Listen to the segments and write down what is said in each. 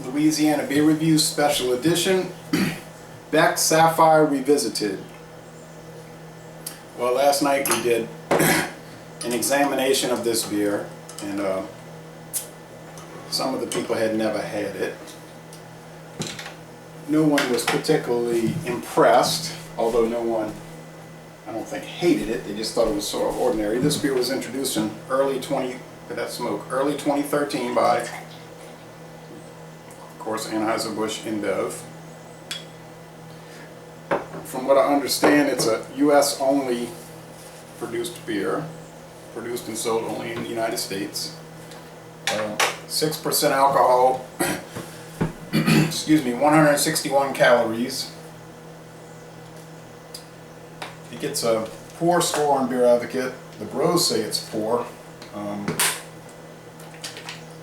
Louisiana Beer Review Special Edition, Beck Sapphire Revisited. Well, last night we did an examination of this beer, and some of the people had never had it. No one was particularly impressed, although no one, I don't think, hated it. They just thought it was sort of ordinary. This beer was introduced in early 2013 by, of course, Anheuser-Busch InBev. From what I understand, it's a U.S. only produced beer, produced and sold only in the United States. 6% alcohol, excuse me, 161 calories. It gets a poor score on Beer Advocate. The bros say it's poor.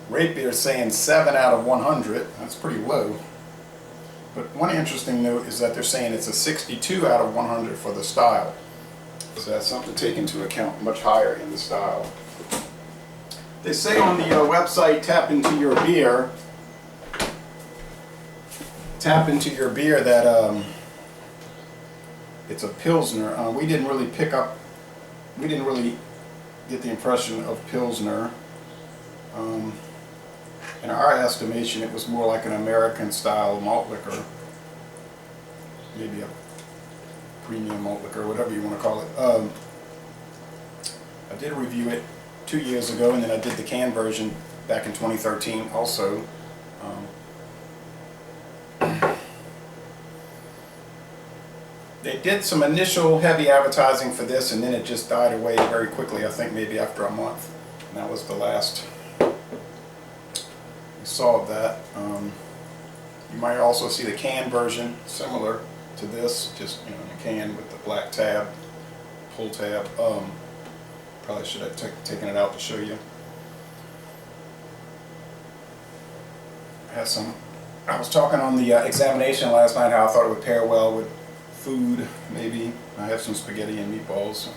Rate Beer is saying 7 out of 100. That's pretty low. But one interesting note is that they're saying it's a 62 out of 100 for the style. So that's something to take into account, much higher in the style. They say on the website, tap into your beer, that it's a Pilsner. We didn't really get the impression of Pilsner. In our estimation, it was more like an American style malt liquor, maybe a premium malt liquor, whatever you want to call it. I did review it 2 years ago, and then I did the can version back in 2013 also. They did some initial heavy advertising for this, and then it just died away very quickly, I think maybe after a month. And that was the last we saw of that. You might also see the can version, similar to this, just in a can with the black tab, pull tab. Probably should have taken it out to show you. I was talking on the examination last night how I thought it would pair well with food, maybe. I have some spaghetti and meatballs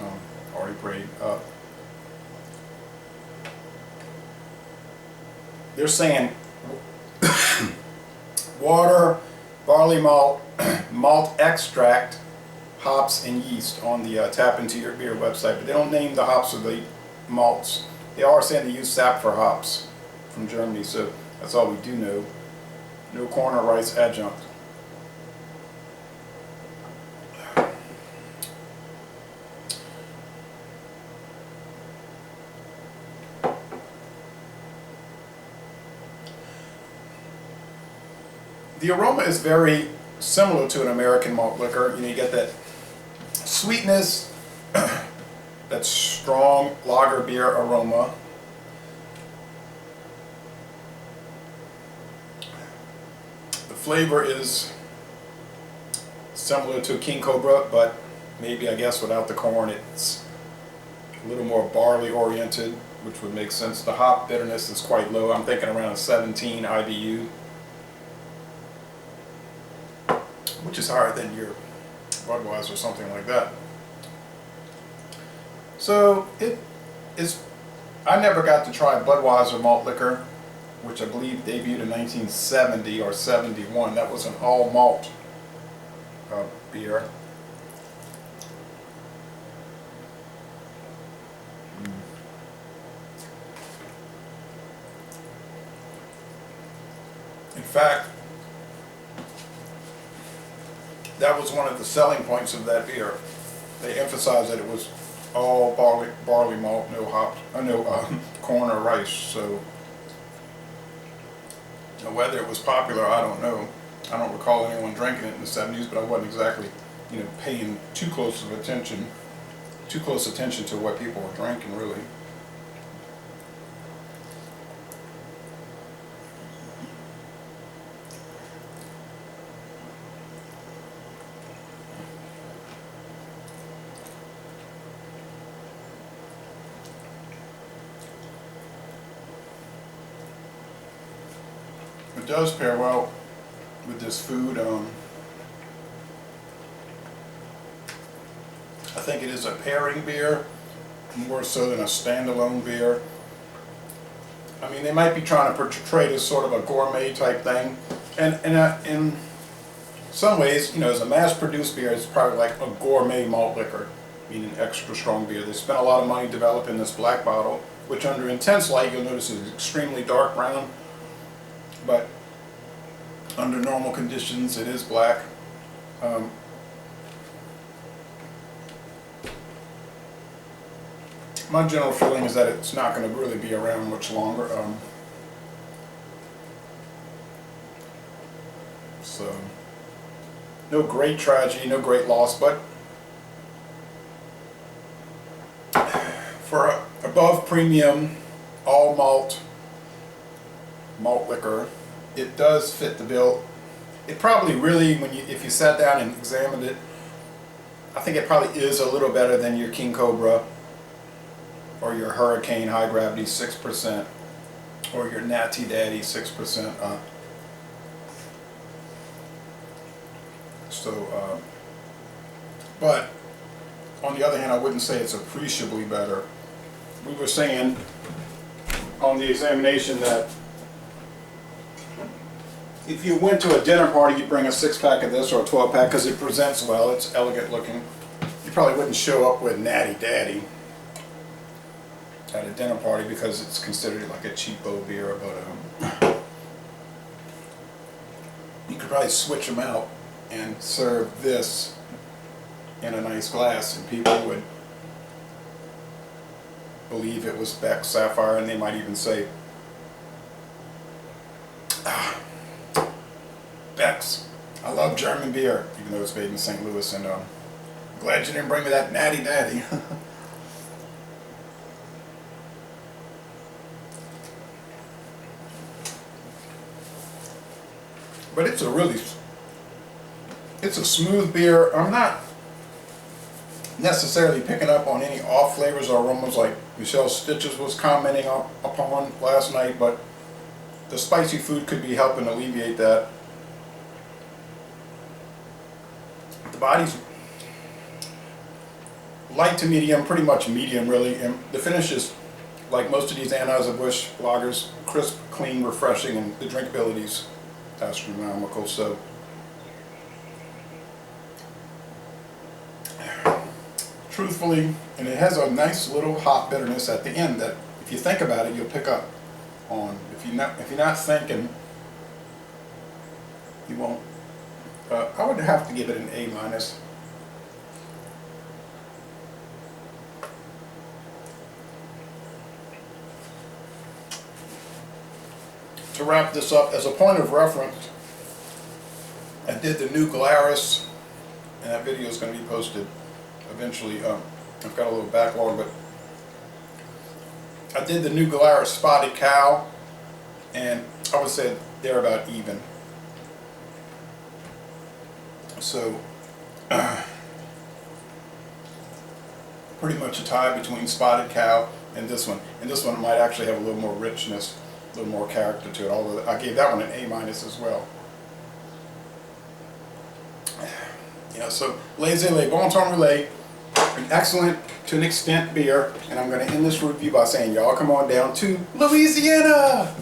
already prayed up. They're saying water, barley malt, malt extract, hops, and yeast on the Tap Into Your Beer website, but they don't name the hops or the malts. They are saying they use Sapphire hops from Germany, so that's all we do know. No corn or rice adjunct. The aroma is very similar to an American malt liquor. You get that sweetness, that strong lager beer aroma. The flavor is similar to King Cobra, but maybe, I guess, without the corn. It's a little more barley oriented, which would make sense. The hop bitterness is quite low. I'm thinking around 17 IBU. Which is higher than your Budweiser or something like that. So it is. I never got to try Budweiser malt liquor, which I believe debuted in 1970 or 71. That was an all malt beer. In fact, that was one of the selling points of that beer. They emphasized that it was all barley malt, no hops, no corn or rice. So whether it was popular, I don't know. I don't recall anyone drinking it in the 70s, but I wasn't exactly, paying too close attention to what people were drinking, really. It does pair well with this food. I think it is a pairing beer more so than a standalone beer. I mean, they might be trying to portray it as sort of a gourmet type thing, and in some ways, you know, as a mass-produced beer, it's probably like a gourmet malt liquor, meaning extra strong beer. They spent a lot of money developing this black bottle, which under intense light you'll notice is extremely dark brown, but under normal conditions it is black. My general feeling is that it's not going to really be around much longer. So, no great tragedy, no great loss, but for above premium, all malt liquor, it does fit the bill. It probably really, if you sat down and examined it, I think it probably is a little better than your King Cobra or your Hurricane High Gravity 6% or your Natty Daddy 6%. But on the other hand, I wouldn't say it's appreciably better. We were saying on the examination that if you went to a dinner party, you'd bring a 6-pack of this or a 12-pack because it presents well, it's elegant looking. You probably wouldn't show up with Natty Daddy at a dinner party because it's considered like a cheapo beer, but you could probably switch them out and serve this in a nice glass and people would believe it was Beck Sapphire, and they might even say, Beck's, I love German beer, even though it's made in St. Louis, and I'm glad you didn't bring me that Natty Daddy. But it's a smooth beer. I'm not necessarily picking up on any off flavors or aromas like Michelle Stitches was commenting upon last night, but the spicy food could be helping alleviate that. The body's light to medium, pretty much medium really, and the finish is like most of these Anheuser-Busch lagers, crisp, clean, refreshing, and the drinkability's astronomical. So truthfully, and it has a nice little hop bitterness at the end that if you think about it, you'll pick up on. If you're not thinking, you won't. I would have to give it an A-. To wrap this up, as a point of reference, I did the new Glarus, and that video is going to be posted eventually. I've got a little backlog, but I did the new Glarus Spotted Cow, and I would say they're about even. So, pretty much a tie between Spotted Cow and this one. And this one might actually have a little more richness, a little more character to it, although I gave that one an A- as well. Yeah, so Laissez-les Bon Temps Relais, an excellent, to an extent, beer, and I'm going to end this review by saying y'all come on down to Louisiana!